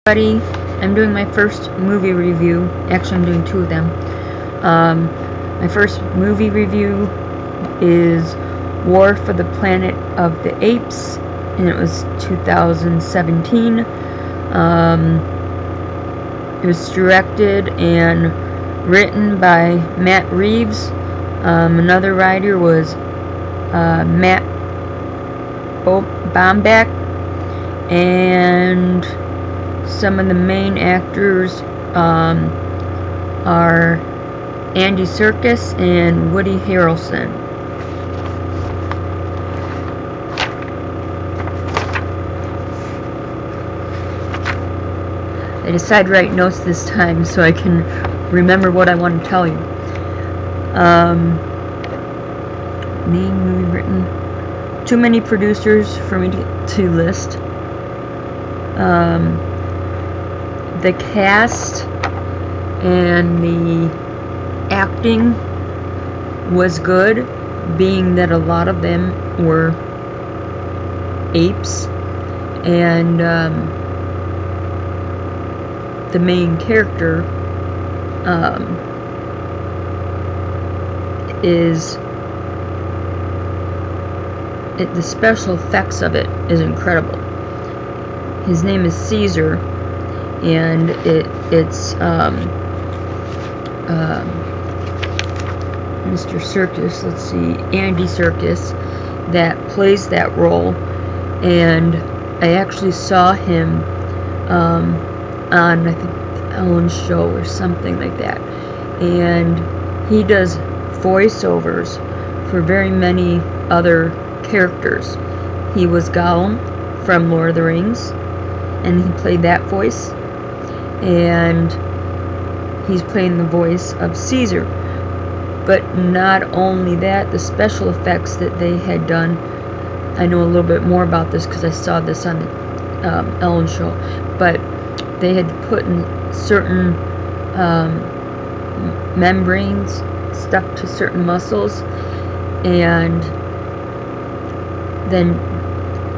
Buddy, I'm doing my first movie review. Actually, I'm doing two of them. My first movie review is War for the Planet of the Apes, and it was 2017. It was directed and written by Matt Reeves. Another writer was Matt Baumbach, and some of the main actors are Andy Serkis and Woody Harrelson. I decided to write notes this time so I can remember what I want to tell you. Main movie written. Too many producers for me to list. The cast and the acting was good, being that a lot of them were apes, and the main character the special effects of it is incredible. His name is Caesar, and it's Mr. Serkis, let's see, Andy Serkis, that plays that role. And I actually saw him on, I think, Ellen's show or something like that, and he does voiceovers for very many other characters. He was Gollum from Lord of the Rings, and he played that voice, and he's playing the voice of Caesar. But not only that, the special effects that they had done, I know a little bit more about this because I saw this on the Ellen show, but they had put in certain membranes stuck to certain muscles, and then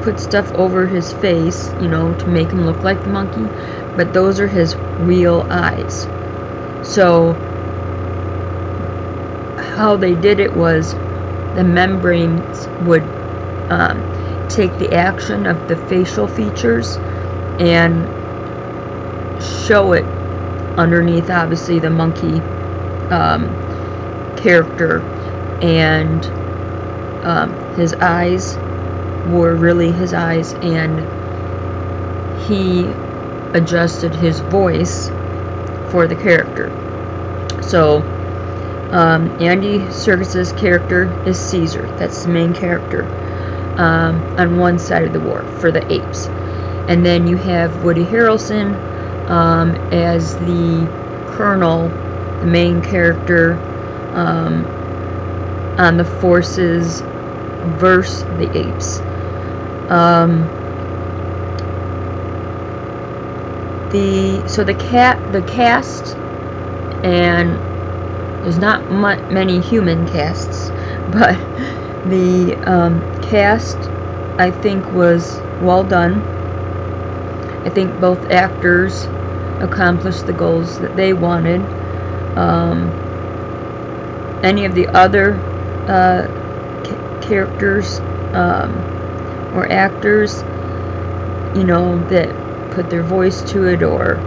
put stuff over his face, to make him look like the monkey, but those are his real eyes. So how they did it was the membranes would take the action of the facial features and show it underneath, obviously, the monkey character, and his eyes were really his eyes, and he adjusted his voice for the character. So Andy Serkis's character is Caesar. That's the main character on one side of the war for the apes, and then you have Woody Harrelson as the colonel, the main character on the forces versus the apes. The cast, and there's not many human casts, but the cast, I think, was well done. I think both actors accomplished the goals that they wanted. Any of the other characters or actors, that put their voice to it, or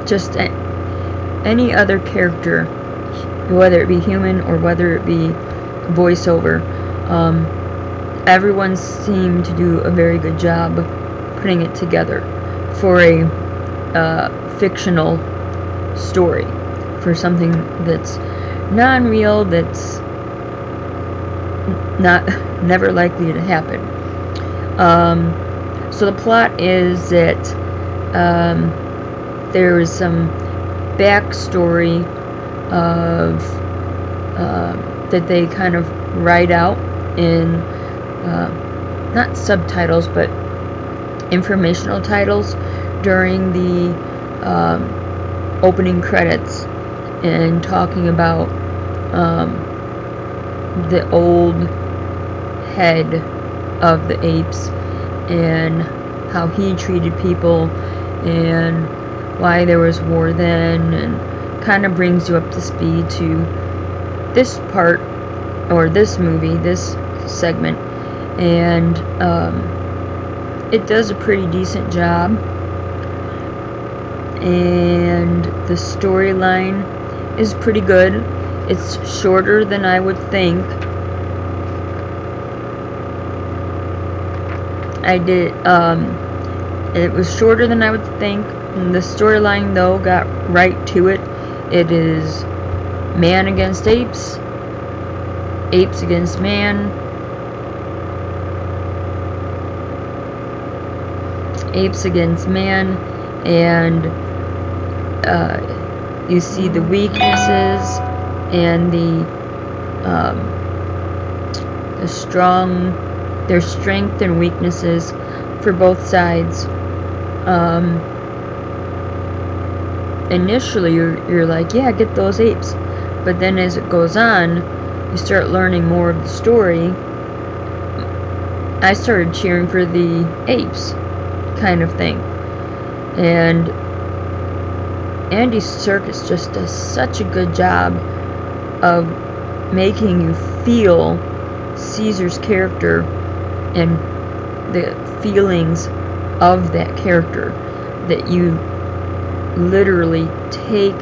just any other character, whether it be human or whether it be voiceover, everyone seemed to do a very good job putting it together for a fictional story, for something that's non-real, that's never likely to happen. So the plot is that there is some backstory of that they kind of write out in not subtitles but informational titles during the opening credits, and talking about the old head of the apes and how he treated people and why there was war then, and kind of brings you up to speed to this part, or this movie, this segment, and it does a pretty decent job. And the storyline is pretty good. It's shorter than I would think. It was shorter than I would think. And the storyline, though, got right to it. It is man against apes, apes against man, apes against man, and you see the weaknesses and their strength and weaknesses for both sides. Initially you're like, yeah, get those apes, but then as it goes on, you start learning more of the story. I started cheering for the apes, kind of thing. And Andy Serkis just does such a good job of making you feel Caesar's character and the feelings of that character, that you literally take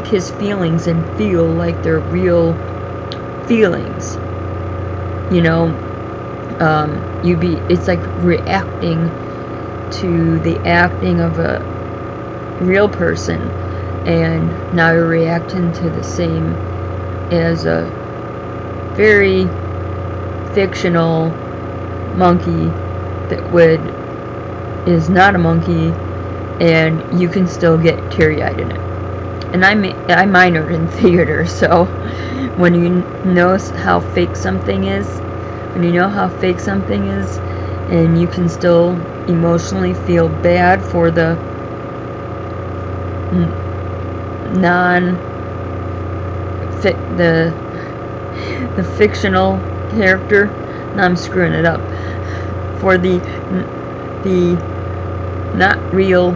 his feelings and feel like they're real feelings. You know, it's like reacting to the acting of a real person, and now you're reacting to the same as a very fictional monkey that is not a monkey, and you can still get teary-eyed in it. And I minored in theater, so when you know how fake something is, and you can still emotionally feel bad for the the fictional character. Now I'm screwing it up. For the not real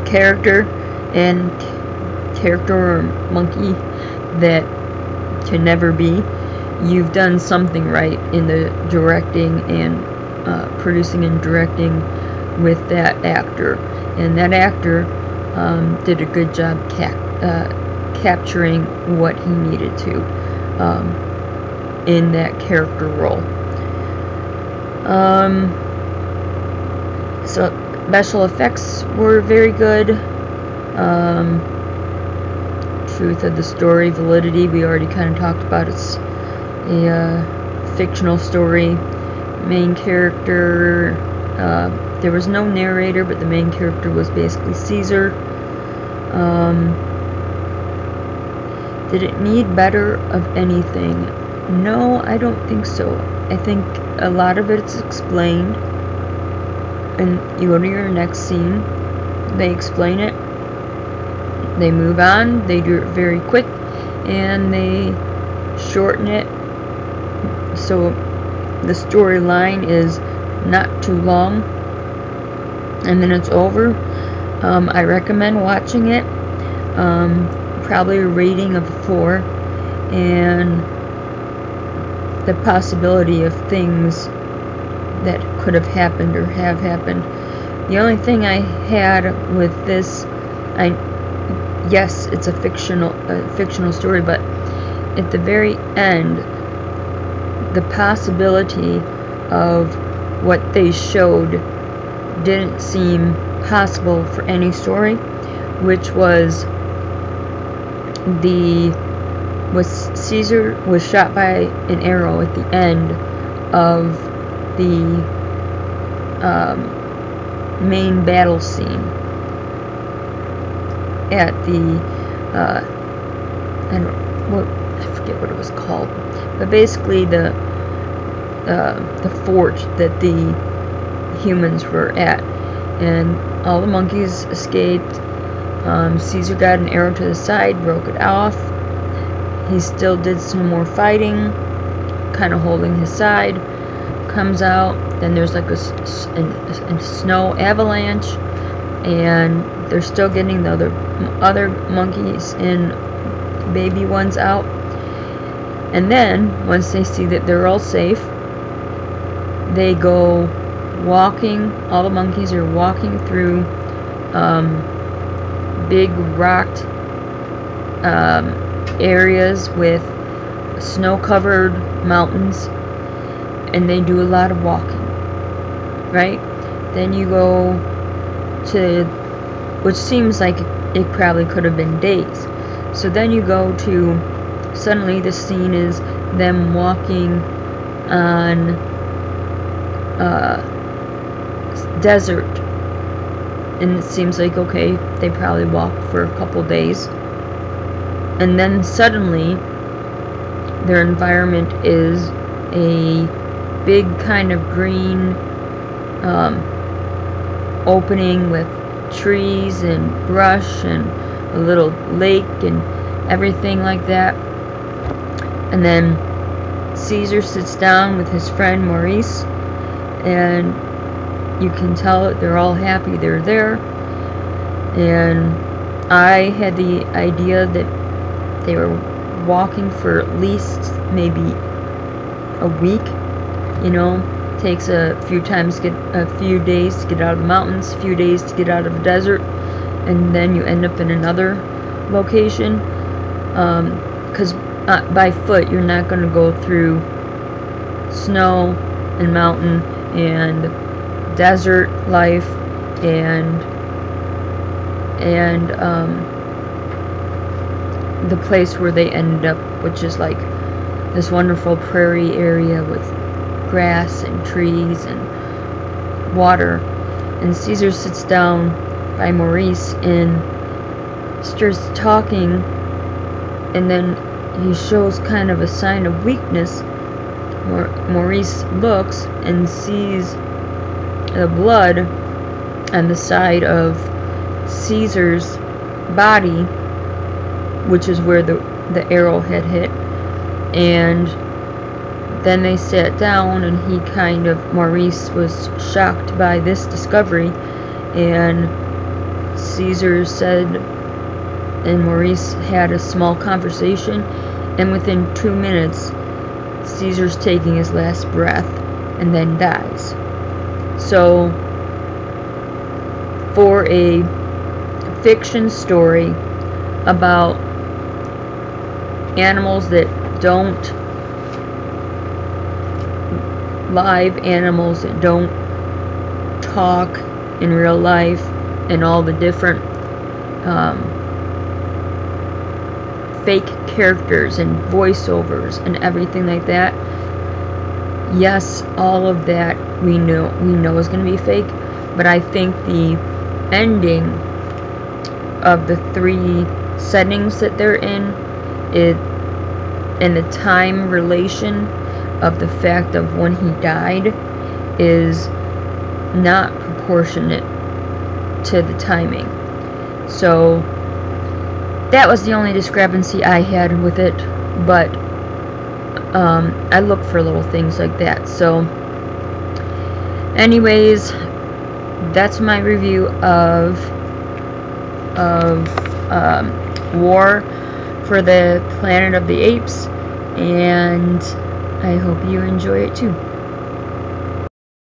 character or monkey that can never be, you've done something right in the directing and producing and directing with that actor. And that actor did a good job capturing what he needed to in that character role. So special effects were very good. Truth of the story, validity, we already kind of talked about. It's a fictional story. Main character, there was no narrator, but the main character was basically Caesar. Did it need better of anything? No, I don't think so. I think a lot of it's explained, and you go to your next scene, they explain it, they move on, they do it very quick, and they shorten it so the storyline is not too long, and then it's over. I recommend watching it. Probably a rating of 4, and the possibility of things that could have happened or have happened. The only thing I had with this, yes, it's a fictional story, but at the very end, the possibility of what they showed didn't seem possible for any story, which was Caesar was shot by an arrow at the end of the main battle scene at the I forget what it was called, but basically the fort that the humans were at, and all the monkeys escaped. Caesar got an arrow to the side, broke it off. He still did some more fighting, kind of holding his side, comes out. Then there's like a snow avalanche, and they're still getting the other monkeys and baby ones out. And then once they see that they're all safe, they go walking. All the monkeys are walking through big rocked areas with snow-covered mountains, and they do a lot of walking, right? Then you go to, which seems like it probably could have been days. So then you go to, suddenly the scene is them walking on desert, and it seems like, okay, they probably walked for a couple days, and then suddenly their environment is a big kind of green opening with trees and brush and a little lake and everything like that. And then Caesar sits down with his friend Maurice, and you can tell that they're all happy they're there. And I had the idea that they were walking for at least maybe a week. You know, takes a few days to get out of the mountains, a few days to get out of the desert, and then you end up in another location. Because by foot you're not going to go through snow and mountain and desert life and the place where they ended up, which is like this wonderful prairie area with grass and trees and water. And Caesar sits down by Maurice and starts talking, and then he shows kind of a sign of weakness. Maurice looks and sees the blood on the side of Caesar's body, which is where the arrow had hit. And then they sat down, and Maurice was shocked by this discovery, and Caesar said, and Maurice had a small conversation, and within 2 minutes Caesar's taking his last breath and then dies. So for a fiction story about animals that don't, live animals that don't talk in real life, and all the different fake characters and voiceovers and everything like that, yes, all of that we know is going to be fake, but I think the ending of the 3 settings that they're in, and the time relation of the fact of when he died is not proportionate to the timing. So that was the only discrepancy I had with it, but I look for little things like that. So anyways, that's my review of War for the Planet of the Apes, and I hope you enjoy it too.